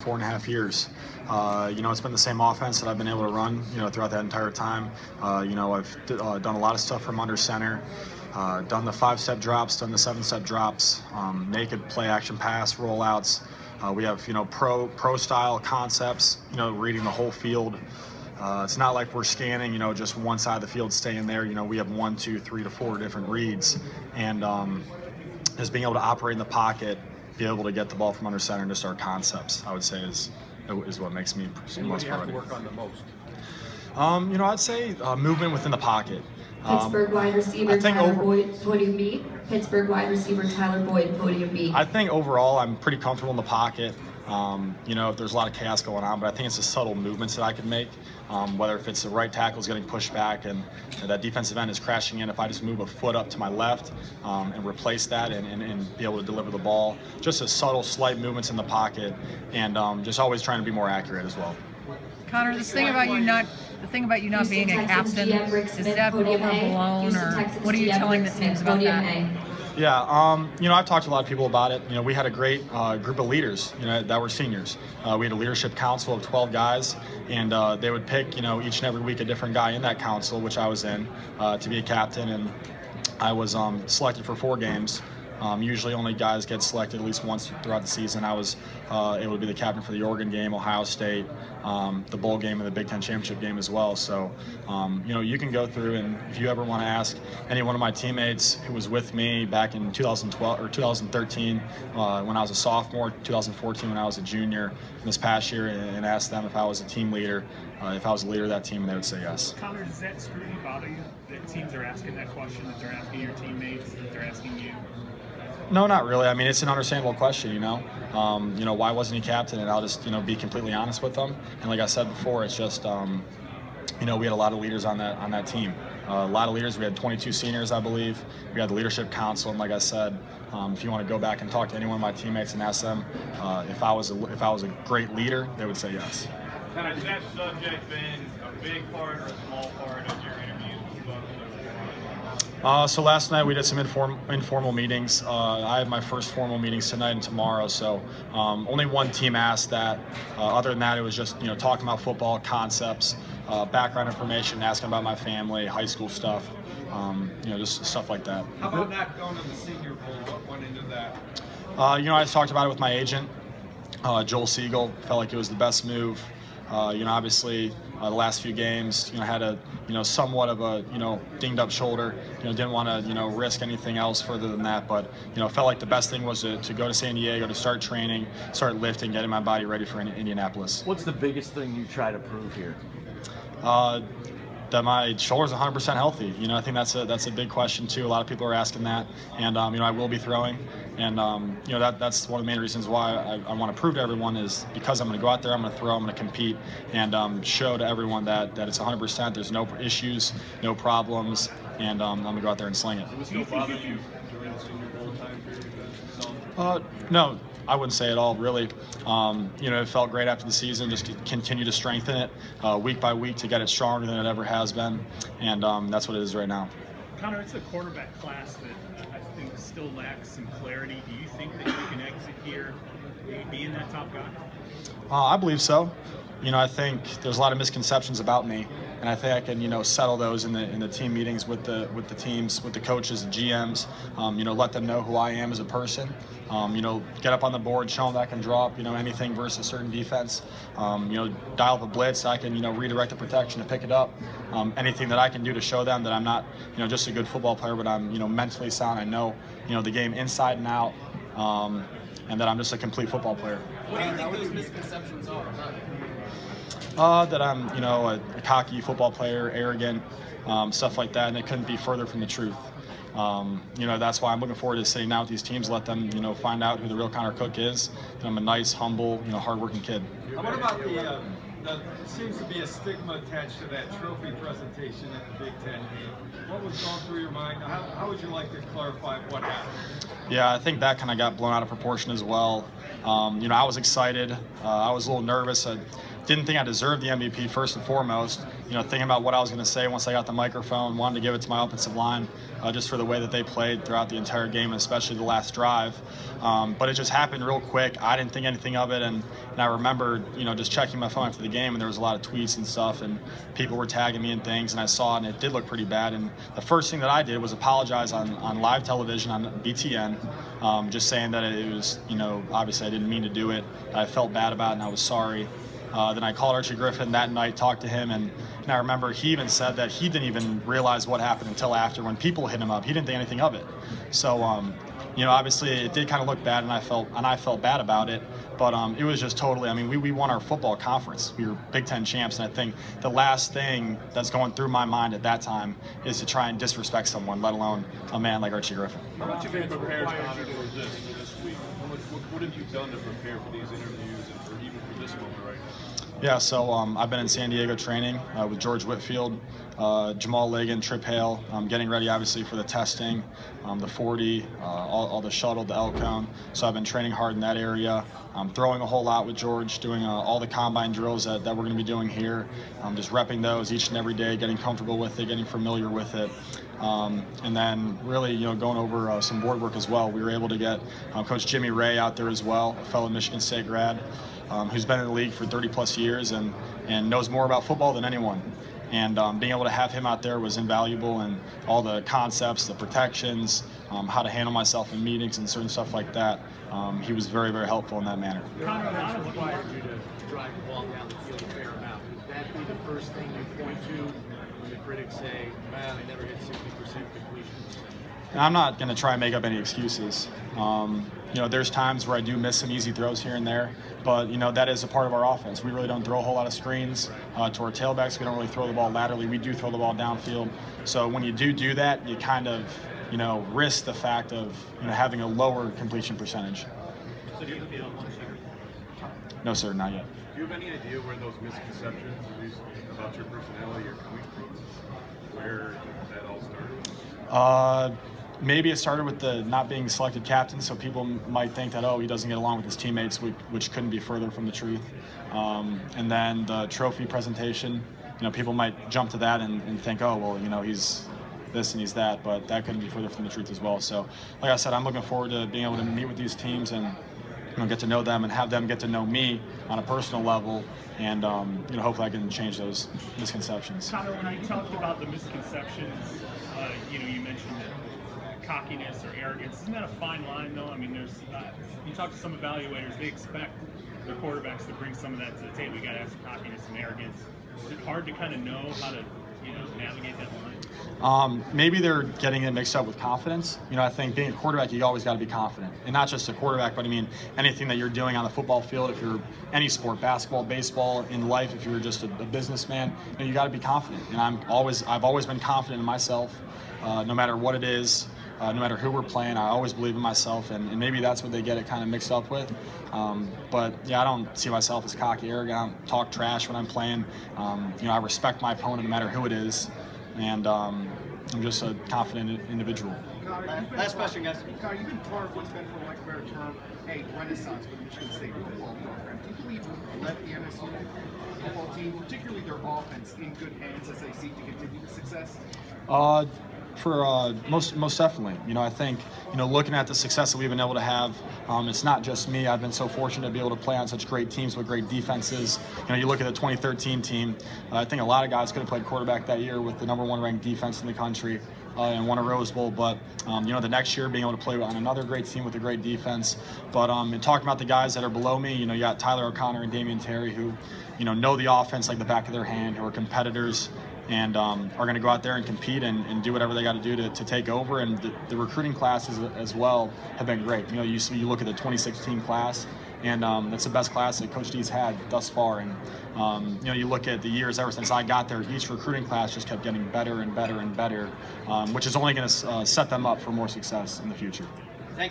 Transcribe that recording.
4.5 years. It's been the same offense that I've been able to run, throughout that entire time. I've done a lot of stuff from under center, done the 5-step drops, done the 7-step drops, naked play action pass rollouts. We have, pro style concepts, reading the whole field. It's not like we're scanning, just one side of the field staying there. We have 1, 2, 3 to 4 different reads, and just being able to operate in the pocket, be able to get the ball from under center, and just our concepts, I would say, is what makes me most proud. What do you have to work on the most? I'd say movement within the pocket. Pittsburgh wide receiver Tyler Boyd, podium B. Pittsburgh wide receiver Tyler Boyd, podium B. I think overall I'm pretty comfortable in the pocket. If there's a lot of chaos going on, but I think it's the subtle movements that I can make. Whether if it's the right tackle is getting pushed back and that defensive end is crashing in, if I just move a foot up to my left and replace that and be able to deliver the ball, just a subtle, slight movements in the pocket, and just always trying to be more accurate as well. Connor, the thing about you not being a captain, is that overblown, or what are you telling the teams about that? Yeah, I've talked to a lot of people about it. We had a great group of leaders, that were seniors. We had a leadership council of 12 guys, and they would pick, each and every week a different guy in that council, which I was in, to be a captain, and I was selected for 4 games. Usually only guys get selected at least once throughout the season. I was able to be the captain for the Oregon game, Ohio State, the bowl game, and the Big Ten championship game as well. So, you can go through, and if you ever want to ask any one of my teammates who was with me back in 2012 or 2013 when I was a sophomore, 2014 when I was a junior, and this past year, and ask them if I was a team leader, if I was a leader of that team, and they would say yes. Connor, does that scrutiny bother you? That teams are asking that question, that they're asking your teammates, that they're asking you? No, not really. I mean, it's an understandable question, why wasn't he captain? And I'll just, be completely honest with them. And like I said before, it's just, we had a lot of leaders on that team. A lot of leaders. We had 22 seniors, I believe. We had the leadership council, and like I said, if you want to go back and talk to any one of my teammates and ask them if I was a great leader, they would say yes. Has that subject been a big part or a small part of your interviews with folks? So last night we did some informal meetings. I have my first formal meetings tonight and tomorrow, so only one team asked that. Other than that, it was just talking about football concepts, background information, asking about my family, high school stuff, just stuff like that. How about not going to the Senior Bowl? What went into that? I just talked about it with my agent, Joel Siegel. Felt like it was the best move. Obviously the last few games, had a, somewhat of a, dinged up shoulder. Didn't want to, risk anything else further than that. But, felt like the best thing was to go to San Diego, to start training, start lifting, getting my body ready for Indianapolis. What's the biggest thing you try to prove here? That my shoulder's 100% healthy. I think that's a big question too. A lot of people are asking that, and I will be throwing, and that's one of the main reasons why I want to prove to everyone is because I'm going to go out there, I'm going to throw, I'm going to compete, and show to everyone that it's 100%. There's no issues, no problems, and I'm going to go out there and sling it. Did it still bother you during the Senior Bowl time period? No. I wouldn't say at all, really. It felt great after the season, just to continue to strengthen it week by week to get it stronger than it ever has been, and that's what it is right now. Connor, it's a quarterback class that I think still lacks some clarity. Do you think that you can exit here, being that top guy? I believe so. I think there's a lot of misconceptions about me, and I think I can, settle those in the team meetings with the teams, with the coaches, the GMs. Let them know who I am as a person. Get up on the board, show them that I can draw up, anything versus a certain defense. Dial up a blitz, I can, redirect the protection to pick it up. Anything that I can do to show them that I'm not, just a good football player, but I'm, mentally sound. I know, the game inside and out, and that I'm just a complete football player. What do you think those misconceptions are? That I'm, a cocky football player, arrogant, stuff like that, and it couldn't be further from the truth. That's why I'm looking forward to sitting down with these teams, let them, find out who the real Connor Cook is. And I'm a nice, humble, hardworking kid. What about there seems to be a stigma attached to that trophy presentation at the Big Ten game. What was going through your mind? How would you like to clarify what happened? Yeah, I think that kind of got blown out of proportion as well. I was excited. I was a little nervous. didn't think I deserved the MVP first and foremost. You know, thinking about what I was going to say once I got the microphone, wanted to give it to my offensive line just for the way that they played throughout the entire game, especially the last drive. But it just happened real quick. I didn't think anything of it, and I remember, you know, just checking my phone after the game, and there was a lot of tweets and stuff, and people were tagging me and things, and I saw it, and it did look pretty bad. And the first thing that I did was apologize on live television on BTN, just saying that it was, you know, obviously I didn't mean to do it. I felt bad about it, and I was sorry. Then I called Archie Griffin that night, talked to him, and I remember he even said that he didn't even realize what happened until after, when people hit him up. He didn't think anything of it. So, you know, obviously it did kind of look bad, and I felt bad about it. But it was just totally, I mean, we won our football conference. We were Big Ten champs, and I think the last thing that's going through my mind at that time is to try and disrespect someone, let alone a man like Archie Griffin. How much have you prepared for this week? What have you done to prepare for these interviews and for even for this moment right now? Yeah, so I've been in San Diego training with George Whitfield, Jamal Ligon, Trip Hale, getting ready obviously for the testing, the 40, all the shuttle, the L cone. So I've been training hard in that area. I'm throwing a whole lot with George, doing all the combine drills that we're going to be doing here. Just repping those each and every day, getting comfortable with it, getting familiar with it. And then really, you know, going over some board work as well. We were able to get Coach Jimmy Ray out there as well, a fellow Michigan State grad, who's been in the league for 30+ years and knows more about football than anyone. And being able to have him out there was invaluable, and all the concepts, the protections, how to handle myself in meetings and certain stuff like that. He was very, very helpful in that manner. Connor, what required you to drive the ball down the field a fair amount? Would that be the first thing you point to when the critics say, man, they never hit 60% completions? And I'm not going to try and make up any excuses. You know, there's times where I do miss some easy throws here and there, but, you know, that is a part of our offense. We really don't throw a whole lot of screens to our tailbacks. We don't really throw the ball laterally. We do throw the ball downfield. So when you do that, you kind of, you know, risk the fact of, you know, having a lower completion percentage. So do you feel No, sir, not yet. Do you have any idea where those misconceptions, at least about your personality, are coming from? Where that all started? Maybe it started with the not being selected captain, so people might think that, oh, he doesn't get along with his teammates, which couldn't be further from the truth. And then the trophy presentation, you know, people might jump to that and think, oh, well, you know, he's this and he's that, but that couldn't be further from the truth as well. So, like I said, I'm looking forward to being able to meet with these teams and, you know, get to know them and have them get to know me on a personal level, and you know, hopefully I can change those misconceptions. Connor, when you talked about the misconceptions, you know, you mentioned that cockiness or arrogance. Isn't that a fine line, though? I mean, there's you talk to some evaluators, they expect their quarterbacks to bring some of that to the table. You got to have some cockiness and arrogance. Is it hard to kind of know how to, you know, navigate that line? Maybe they're getting it mixed up with confidence. You know, I think being a quarterback, you always got to be confident, and not just a quarterback, but I mean anything that you're doing on the football field. If you're any sport, basketball, baseball, in life, if you're just a businessman, you got to be confident. And I've always been confident in myself, no matter what it is. No matter who we're playing, I always believe in myself, and maybe that's what they get it kind of mixed up with. But yeah, I don't see myself as cocky, arrogant. I don't talk trash when I'm playing. You know, I respect my opponent no matter who it is, and I'm just a confident individual. Last question, guys. Connor, you've been part of what's been, for lack of a better term, a renaissance for the Michigan State football program. Do you believe you left the MSU football team, particularly their offense, in good hands as they seek to continue the success? For most definitely. You know, I think, you know, looking at the success that we've been able to have, it's not just me. I've been so fortunate to be able to play on such great teams with great defenses. You know, you look at the 2013 team, I think a lot of guys could have played quarterback that year with the #1 ranked defense in the country and won a Rose Bowl. But, you know, the next year being able to play on another great team with a great defense. But in talking about the guys that are below me, you know, you got Tyler O'Connor and Damian Terry who, you know the offense like the back of their hand, who are competitors, and are going to go out there and compete and do whatever they got to do to take over. And the recruiting classes as well have been great. You know, you look at the 2016 class, and that's the best class that Coach D's had thus far. And you know, you look at the years ever since I got there, each recruiting class just kept getting better and better and better, which is only going to set them up for more success in the future.